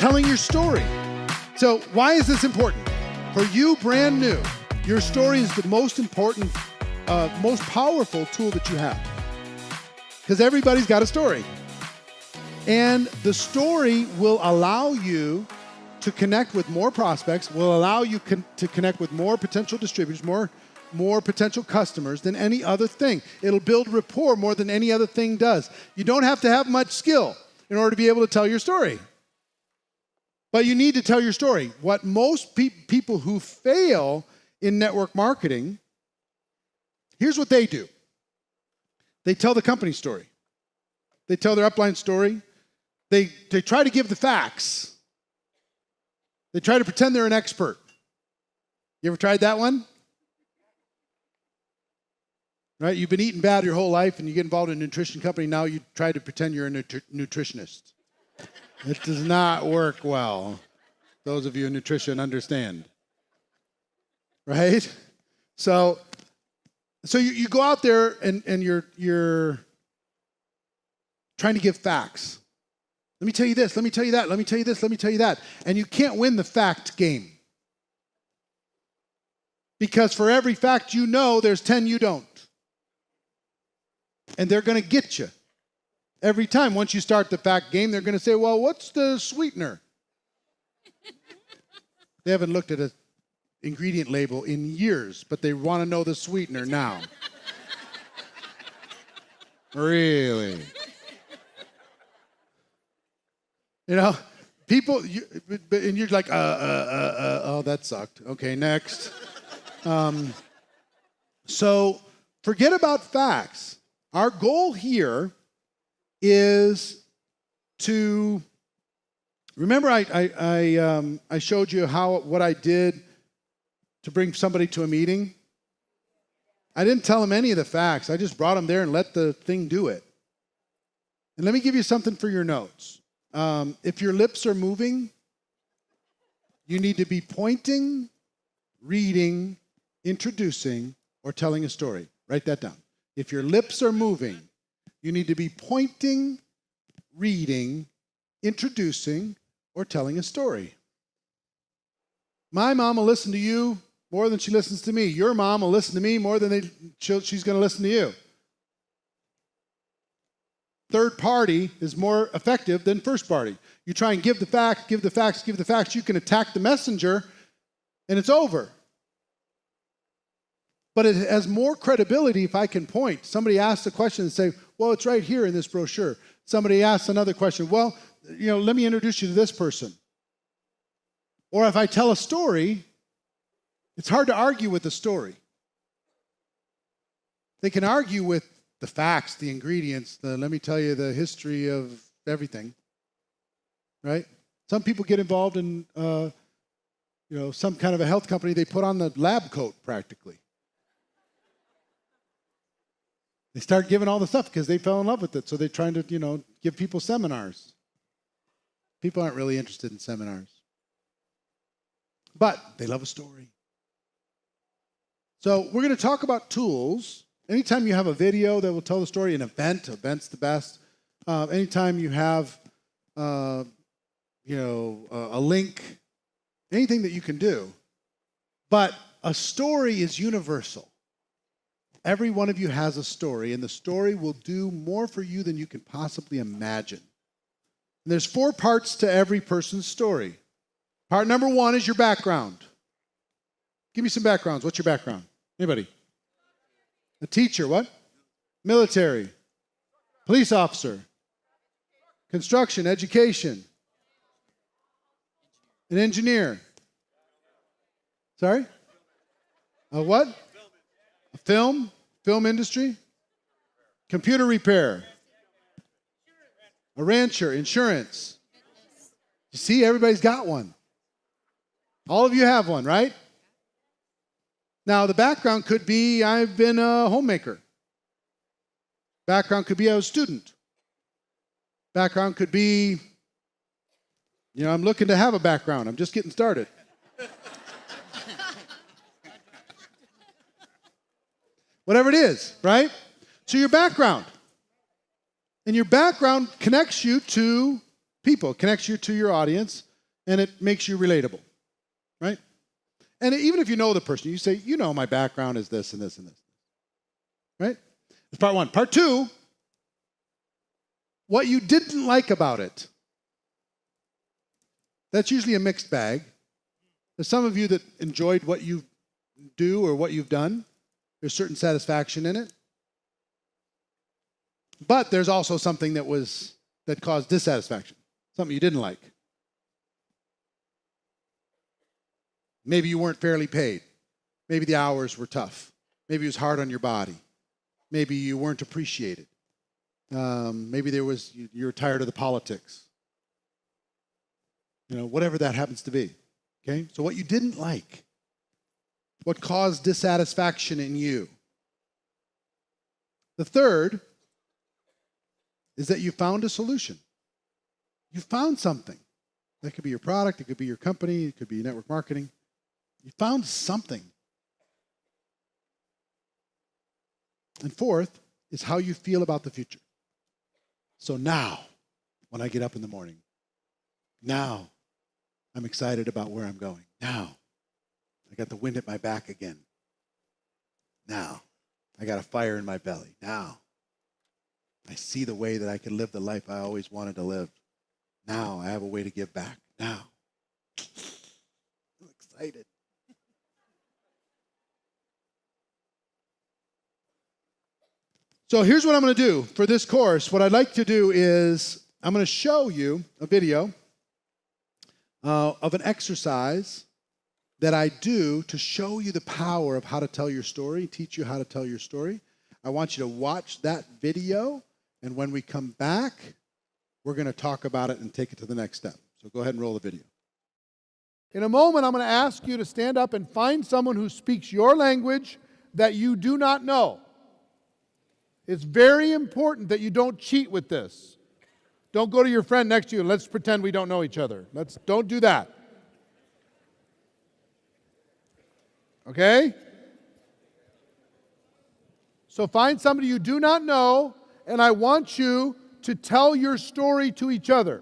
telling your story. So why is this important? For you, brand new, your story is the most important, most powerful tool that you have. Because everybody's got a story. And the story will allow you to connect with more prospects, will allow you to connect with more potential distributors, more potential customers than any other thing. It'll build rapport more than any other thing does. You don't have to have much skill in order to be able to tell your story. But you need to tell your story. What most people who fail in network marketing, here's what they do. They tell the company story. They tell their upline story. They try to give the facts. They try to pretend they're an expert. You ever tried that one? Right? You've been eating bad your whole life and you get involved in a nutrition company. Now you try to pretend you're a nutritionist. It does not work well. Those of you in nutrition understand. Right? So you go out there and you're trying to give facts. Let me tell you this, let me tell you that, let me tell you this, let me tell you that. And you can't win the fact game. Because for every fact you know, there's 10 you don't. And they're going to get you. Every time, once you start the fact game, they're going to say, well, what's the sweetener? They haven't looked at an ingredient label in years, but they want to know the sweetener now. Really? You know, people, and you're like, oh, that sucked. Okay, next. So forget about facts. Our goal here is to, remember I showed you what I did to bring somebody to a meeting? I didn't tell them any of the facts. I just brought them there and let the thing do it. And let me give you something for your notes. If your lips are moving, you need to be pointing, reading, introducing, or telling a story. Write that down. If your lips are moving, you need to be pointing, reading, introducing, or telling a story. My mom will listen to you more than she listens to me. Your mom will listen to me more than she's going to listen to you. Third party is more effective than first party. You try and give the facts, give the facts, give the facts. You can attack the messenger, and it's over. But it has more credibility if I can point. Somebody asks a question and say, well, it's right here in this brochure. Somebody asks another question. Well, let me introduce you to this person. Or if I tell a story, it's hard to argue with a story. They can argue with the facts, the ingredients, let me tell you the history of everything, right? Some people get involved in, some kind of a health company. They put on the lab coat practically. They start giving all the stuff because they fell in love with it. So they're trying to, give people seminars. People aren't really interested in seminars. But they love a story. So we're going to talk about tools. Anytime you have a video that will tell the story, an event's the best. Anytime you have, a link, anything that you can do. But a story is universal. Every one of you has a story, and the story will do more for you than you can possibly imagine. And there's 4 parts to every person's story. Part number 1 is your background. Give me some backgrounds. What's your background? Anybody? A teacher, what? Military. Police officer. Construction, education. An engineer. Sorry? A what? A film industry. Computer repair. A rancher, insurance. You see, everybody's got one. All of you have one, right? Now, the background could be, I've been a homemaker. Background could be, I was a student. Background could be, I'm looking to have a background. I'm just getting started. Whatever it is, right? So your background. And your background connects you to people, connects you to your audience. and it makes you relatable, right? And even if you know the person, you say, you know, my background is this and this and this, right? That's part one. Part two, what you didn't like about it. That's usually a mixed bag. There's some of you that enjoyed what you do or what you've done. There's certain satisfaction in it. But there's also something that caused dissatisfaction, something you didn't like. Maybe you weren't fairly paid. Maybe the hours were tough. Maybe it was hard on your body. Maybe you weren't appreciated. Maybe you were tired of the politics. You know, whatever that happens to be. Okay? So what you didn't like, what caused dissatisfaction in you. The third is that you found a solution. You found something. That could be your product, it could be your company, it could be network marketing. You found something. And fourth is how you feel about the future. So now, when I get up in the morning, now I'm excited about where I'm going. Now, I got the wind at my back again. Now, I got a fire in my belly. Now, I see the way that I can live the life I always wanted to live. Now, I have a way to give back. Now, I'm excited. So here's what I'm going to do for this course. What I'd like to do is I'm going to show you a video of an exercise that I do to show you the power of how to tell your story, teach you how to tell your story. I want you to watch that video, and when we come back, we're going to talk about it and take it to the next step. So go ahead and roll the video. In a moment, I'm going to ask you to stand up and find someone who speaks your language that you do not know. It's very important that you don't cheat with this. Don't go to your friend next to you and let's pretend we don't know each other. Don't do that. Okay? So find somebody you do not know, and I want you to tell your story to each other.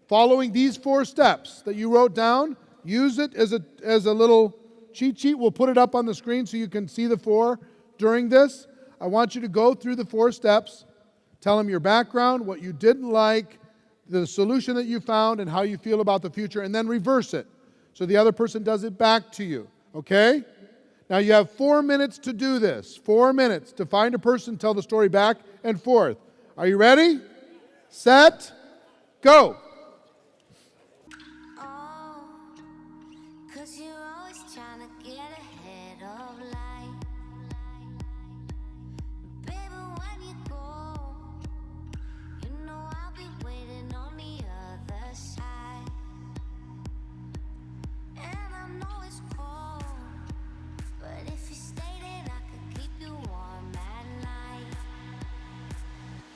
Following these 4 steps that you wrote down, use it as a little cheat sheet. We'll put it up on the screen so you can see the 4 during this. I want you to go through the 4 steps, tell them your background, what you didn't like, the solution that you found, and how you feel about the future, and then reverse it. So the other person does it back to you, okay? Now you have 4 minutes to do this. 4 minutes to find a person, tell the story back and forth. Are you ready? Set, go.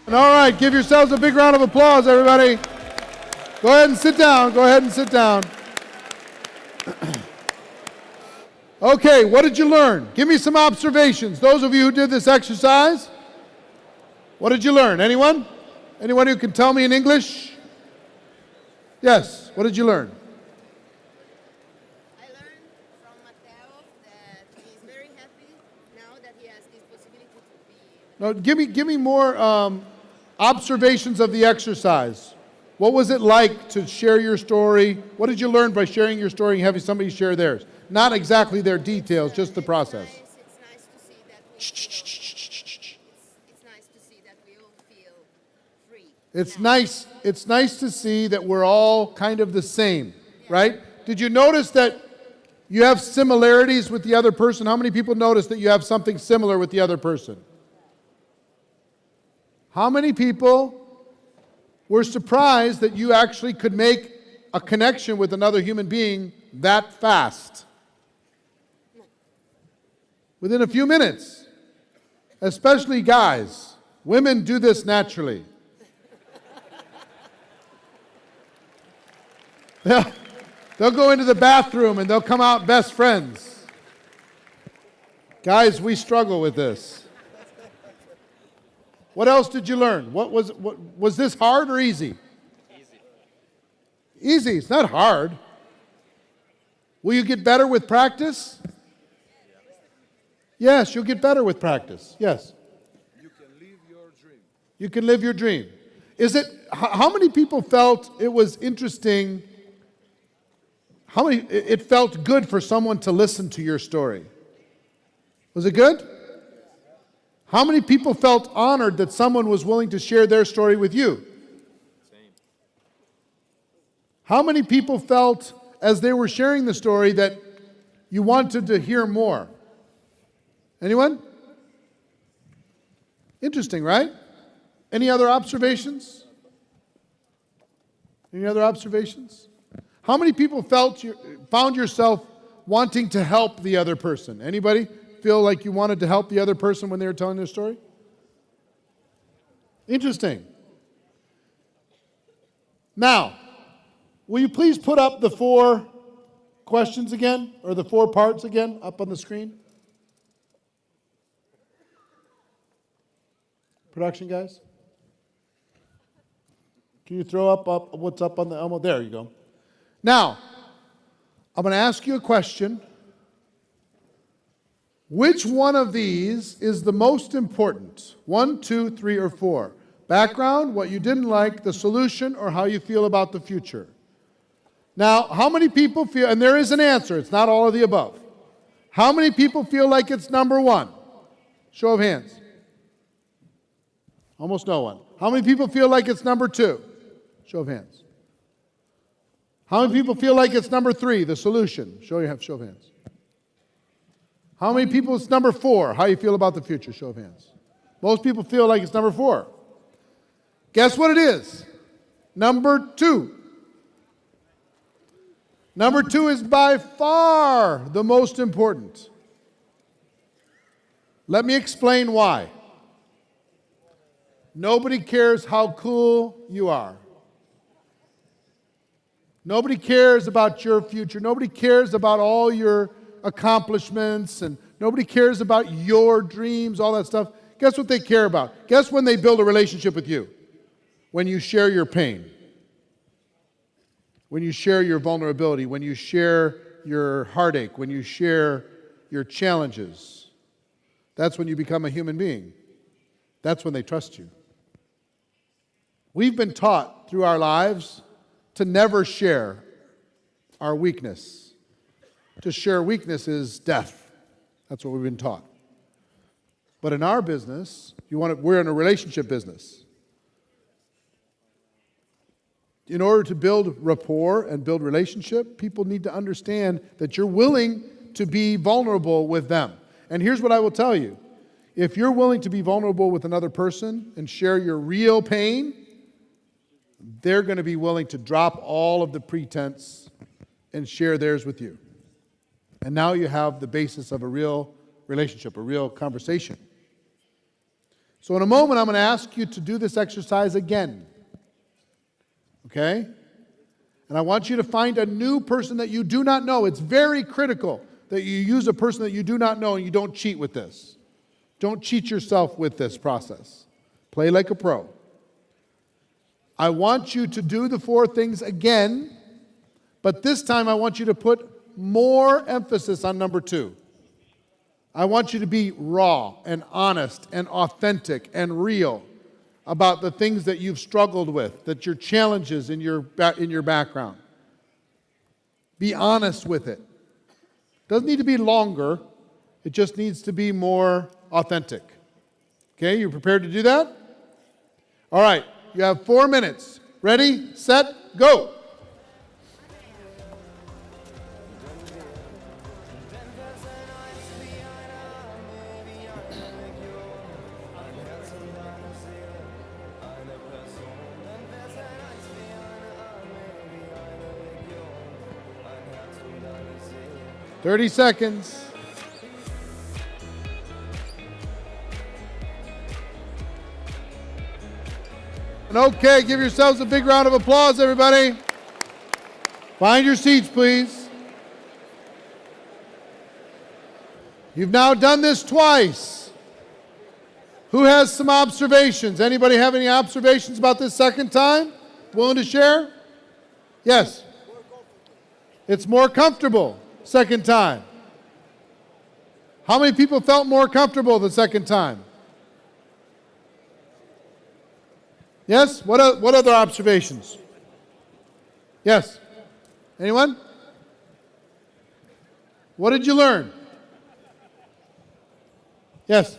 All right, give yourselves a big round of applause, everybody. Go ahead and sit down. Go ahead and sit down. Okay, what did you learn? Give me some observations. Those of you who did this exercise, what did you learn? Anyone? Anyone who can tell me in English? Yes, what did you learn? I learned from Mateo that he's very happy now that he has this possibility to be... No, give me more observations of the exercise. What was it like to share your story? What did you learn by sharing your story and having somebody share theirs? Not exactly their details, just the process. It's nice to see that we all feel free. It's nice to see that we're all kind of the same, right? Did you notice that you have similarities with the other person? How many people notice that you have something similar with the other person? How many people were surprised that you actually could make a connection with another human being that fast? Within a few minutes. Especially guys. Women do this naturally. They'll go into the bathroom and they'll come out best friends. Guys, we struggle with this. What else did you learn? Was this hard or easy? Easy. Easy. It's not hard. Will you get better with practice? Yes, you'll get better with practice. Yes. You can live your dream. You can live your dream. How many people felt it was interesting? It felt good for someone to listen to your story? Was it good? How many people felt honored that someone was willing to share their story with you? Same. How many people felt, as they were sharing the story, that you wanted to hear more? Anyone? Interesting, right? Any other observations? Any other observations? How many people found yourself wanting to help the other person? Anybody feel like you wanted to help the other person when they were telling their story? Interesting. Now, will you please put up the 4 questions again, or the 4 parts again, up on the screen? Production guys? Can you throw up what's up on the Elmo? There you go. Now, I'm going to ask you a question. Which one of these is the most important? 1, 2, 3, or 4? Background, what you didn't like, the solution, or how you feel about the future? Now, how many people feel, and there is an answer, it's not all of the above. How many people feel like it's number 1? Show of hands. Almost no one. How many people feel like it's number 2? Show of hands. How many people feel like it's number 3, the solution? Show of hands. How many people it's number 4? How you feel about the future? Show of hands. Most people feel like it's number 4. Guess what it is? Number 2. Number 2 is by far the most important. Let me explain why. Nobody cares how cool you are. Nobody cares about your future. Nobody cares about all your accomplishments, and nobody cares about your dreams, all that stuff. Guess what they care about? Guess when they build a relationship with you? When you share your pain. When you share your vulnerability. When you share your heartache. When you share your challenges. That's when you become a human being. That's when they trust you. We've been taught through our lives to never share our weakness. To share weakness is death. That's what we've been taught. But in our business, we're in a relationship business. In order to build rapport and build relationship, people need to understand that you're willing to be vulnerable with them. And here's what I will tell you. If you're willing to be vulnerable with another person and share your real pain, they're going to be willing to drop all of the pretense and share theirs with you. And now you have the basis of a real relationship, a real conversation. So in a moment, I'm going to ask you to do this exercise again. Okay? And I want you to find a new person that you do not know. It's very critical that you use a person that you do not know and you don't cheat with this. Don't cheat yourself with this process. Play like a pro. I want you to do the 4 things again, but this time I want you to put more emphasis on number 2. I want you to be raw and honest and authentic and real about the things that you've struggled with, that your challenges in your background. Be honest with it. Doesn't need to be longer. It just needs to be more authentic. Okay, you prepared to do that? All right, you have 4 minutes. Ready, set, go. "30 seconds. And okay, give yourselves a big round of applause, everybody. Find your seats, please. You've now done this twice. Who has some observations? Anybody have any observations about this second time? Willing to share? Yes. It's more comfortable. second time? How many people felt more comfortable the second time? Yes? What other observations? Yes? Anyone? What did you learn? Yes?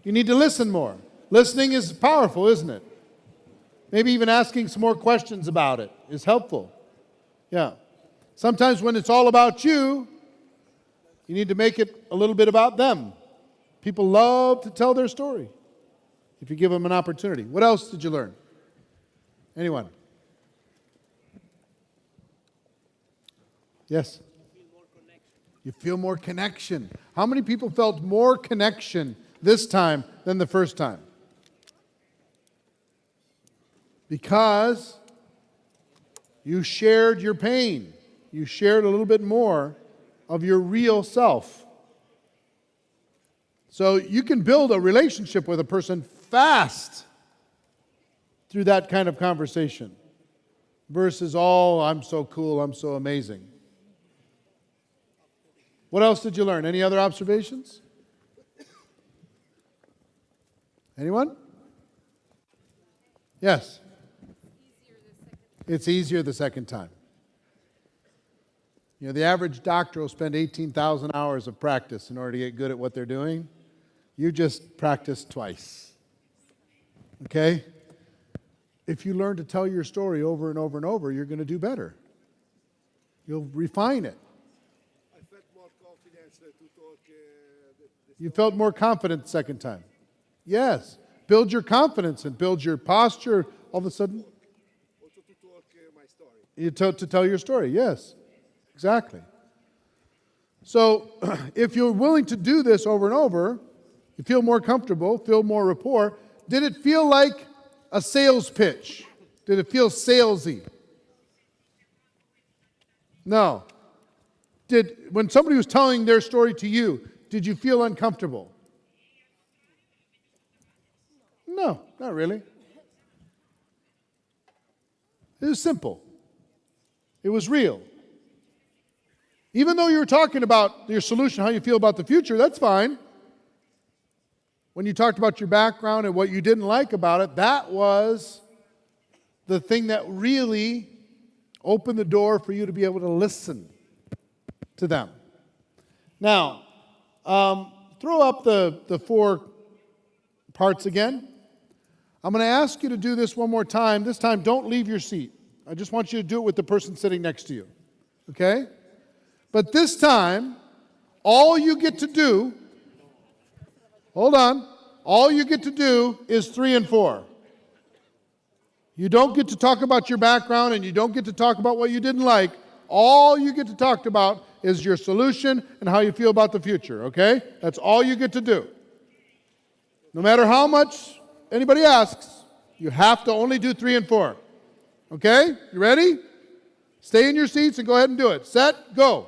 You need to listen more. Listening is powerful, isn't it? Maybe even asking some more questions about it is helpful. Yeah. Sometimes when it's all about you, you need to make it a little bit about them. People love to tell their story if you give them an opportunity. What else did you learn? Anyone? Yes? You feel more connection. How many people felt more connection this time than the first time? Because you shared your pain. You shared a little bit more of your real self. So you can build a relationship with a person fast through that kind of conversation versus, oh, I'm so cool, I'm so amazing. What else did you learn? Any other observations? Anyone? Yes. It's easier the second time. You know, the average doctor will spend 18,000 hours of practice in order to get good at what they're doing. You just practice twice. Okay? If you learn to tell your story over and over and over, you're going to do better. You'll refine it. I felt more confidence to talk. You felt more confident the second time. Yes. Build your confidence and build your posture all of a sudden. Also to talk my story. To tell your story, yes. Exactly. So if you're willing to do this over and over, you feel more comfortable, feel more rapport. Did it feel like a sales pitch? Did it feel salesy? No. When somebody was telling their story to you, did you feel uncomfortable? No, not really. It was simple. It was real. Even though you were talking about your solution, how you feel about the future, that's fine. When you talked about your background and what you didn't like about it, that was the thing that really opened the door for you to be able to listen to them. Now, throw up the 4 parts again. I'm going to ask you to do this one more time. This time, don't leave your seat. I just want you to do it with the person sitting next to you. Okay? But this time, all you get to do, hold on, all you get to do is 3 and 4. You don't get to talk about your background and you don't get to talk about what you didn't like. All you get to talk about is your solution and how you feel about the future, okay? That's all you get to do. No matter how much anybody asks, you have to only do 3 and 4. Okay? You ready? Stay in your seats and go ahead and do it. Set, go.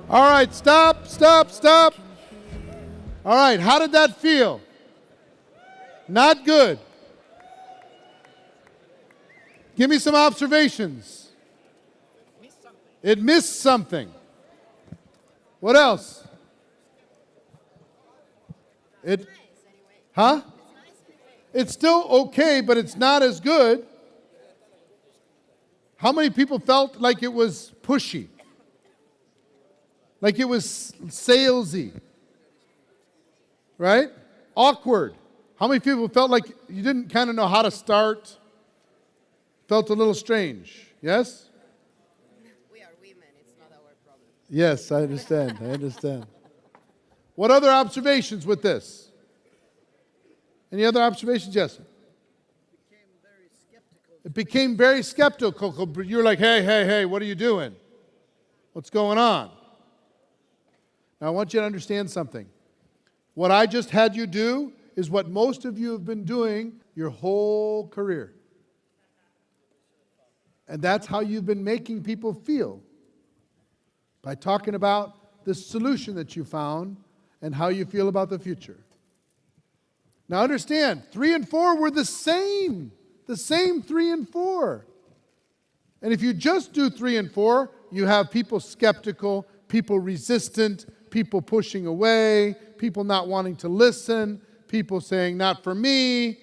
All right, stop. All right, how did that feel? Not good. Give me some observations. It missed something. What else? Huh? It's still okay, but it's not as good. How many people felt like it was pushy? Like it was salesy? Right? Awkward. How many people felt like you didn't kind of know how to start? Felt a little strange? Yes? We are women, it's not our problem. Yes, I understand. What other observations with this? Any other observations? Yes. It became very skeptical. You're like, hey, what are you doing? What's going on? Now I want you to understand something. What I just had you do is what most of you have been doing your whole career. And that's how you've been making people feel. By talking about the solution that you found and how you feel about the future. Now understand, 3 and 4 were the same 3 and 4. And if you just do 3 and 4, you have people skeptical, people resistant, people pushing away, people not wanting to listen, people saying, not for me,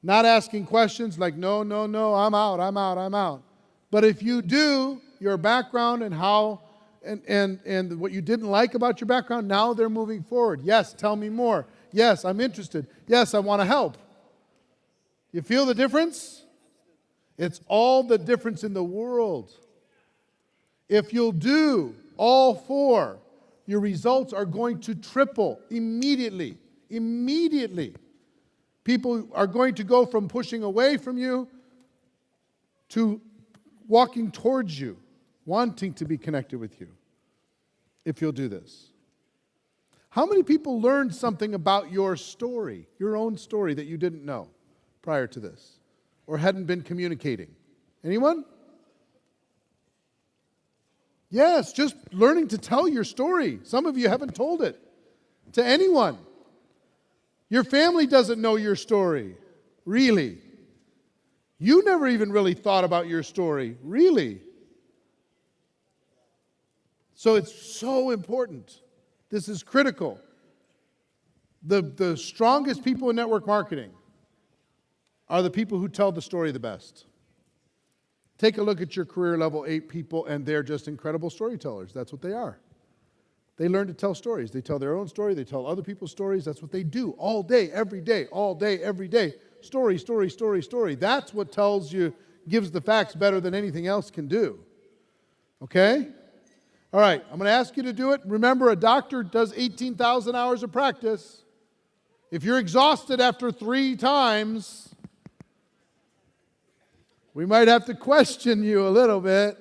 not asking questions like, no, I'm out. But if you do your background and how, and what you didn't like about your background, now they're moving forward. Yes, tell me more. Yes, I'm interested. Yes, I want to help. You feel the difference? It's all the difference in the world. If you'll do all 4, your results are going to triple immediately. Immediately. People are going to go from pushing away from you to walking towards you, wanting to be connected with you, if you'll do this. How many people learned something about your story, your own story, that you didn't know prior to this or hadn't been communicating? Anyone? Yes, just learning to tell your story. Some of you haven't told it to anyone. Your family doesn't know your story, really. You never even really thought about your story, really. So it's so important. This is critical. The strongest people in network marketing are the people who tell the story the best. Take a look at your career level 8 people, and they're just incredible storytellers. That's what they are. They learn to tell stories. They tell their own story. They tell other people's stories. That's what they do all day, every day, all day, every day. Story. That's what tells you, gives the facts better than anything else can do. Okay? All right, I'm going to ask you to do it. Remember, a doctor does 18,000 hours of practice. If you're exhausted after 3 times, we might have to question you a little bit.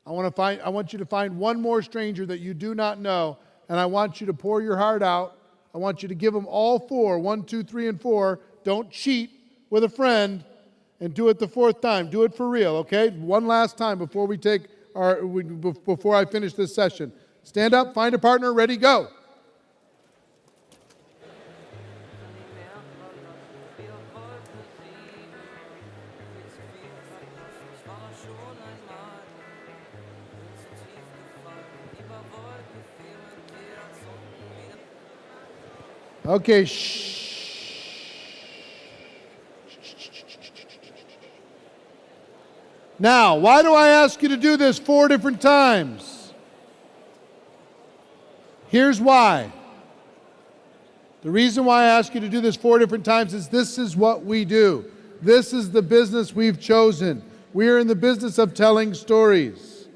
I want you to find one more stranger that you do not know, and I want you to pour your heart out. I want you to give them all 4, 1, 2, 3, and 4. Don't cheat with a friend, and do it the 4th time. Do it for real, okay? One last time before before I finish this session. Stand up, find a partner, ready, go. Okay, shh. Now, why do I ask you to do this 4 different times? Here's why. The reason why I ask you to do this 4 different times is this is what we do. This is the business we've chosen. We are in the business of telling stories.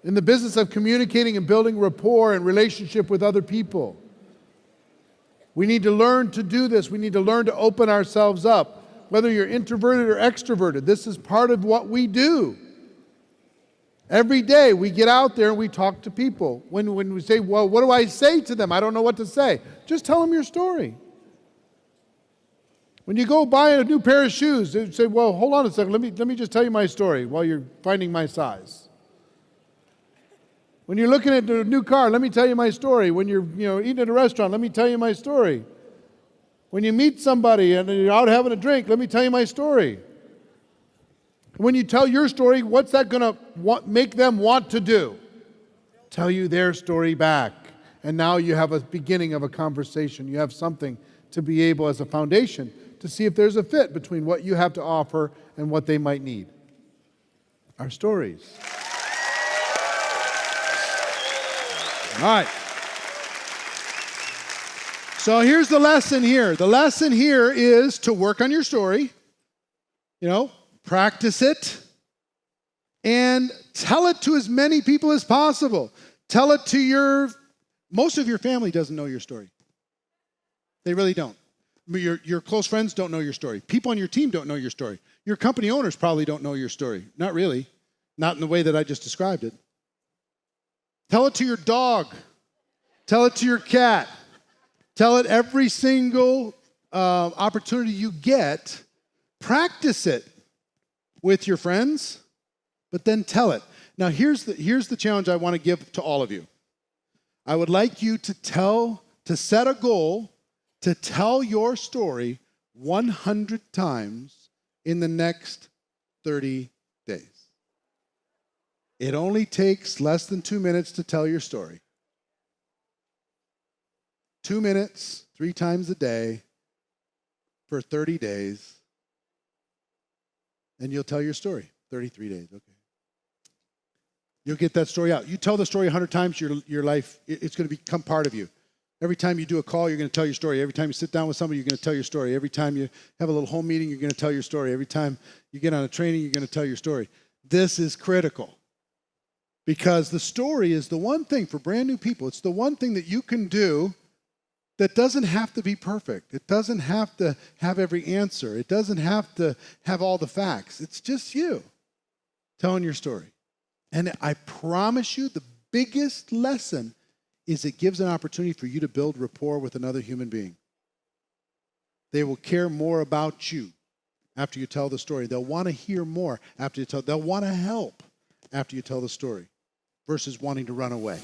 In the business of communicating and building rapport and relationship with other people. We need to learn to do this. We need to learn to open ourselves up. Whether you're introverted or extroverted, this is part of what we do. Every day we get out there and we talk to people. When we say, well, what do I say to them? I don't know what to say. Just tell them your story. When you go buy a new pair of shoes, they say, well, hold on a second. Let me just tell you my story while you're finding my size. When you're looking at a new car, let me tell you my story. When you're eating at a restaurant, let me tell you my story. When you meet somebody and you're out having a drink, let me tell you my story. When you tell your story, what's that going to make them want to do? Tell you their story back. And now you have a beginning of a conversation. You have something to be able, as a foundation, to see if there's a fit between what you have to offer and what they might need. Our stories. All right. So here's the lesson here. The lesson here is to work on your story, practice it, and tell it to as many people as possible. Tell it to most of your family doesn't know your story. They really don't. Your close friends don't know your story. People on your team don't know your story. Your company owners probably don't know your story. Not really. Not in the way that I just described it. Tell it to your dog. Tell it to your cat. Tell it every single opportunity you get. Practice it with your friends, but then tell it. Now, here's the challenge I want to give to all of you. I would like you to set a goal to tell your story 100 times in the next 30 days. It only takes less than 2 minutes to tell your story. 2 minutes, 3 times a day for 30 days, and you'll tell your story. 33 days, okay. You'll get that story out. You tell the story 100 times, your life, it's going to become part of you. Every time you do a call, you're going to tell your story. Every time you sit down with somebody, you're going to tell your story. Every time you have a little home meeting, you're going to tell your story. Every time you get on a training, you're going to tell your story. This is critical because the story is the one thing for brand new people. It's the one thing that you can do that doesn't have to be perfect. It doesn't have to have every answer. It doesn't have to have all the facts. It's just you telling your story. And I promise you, the biggest lesson is it gives an opportunity for you to build rapport with another human being. They will care more about you after you tell the story. They'll want to hear more after you tell. They'll want to help after you tell the story versus wanting to run away.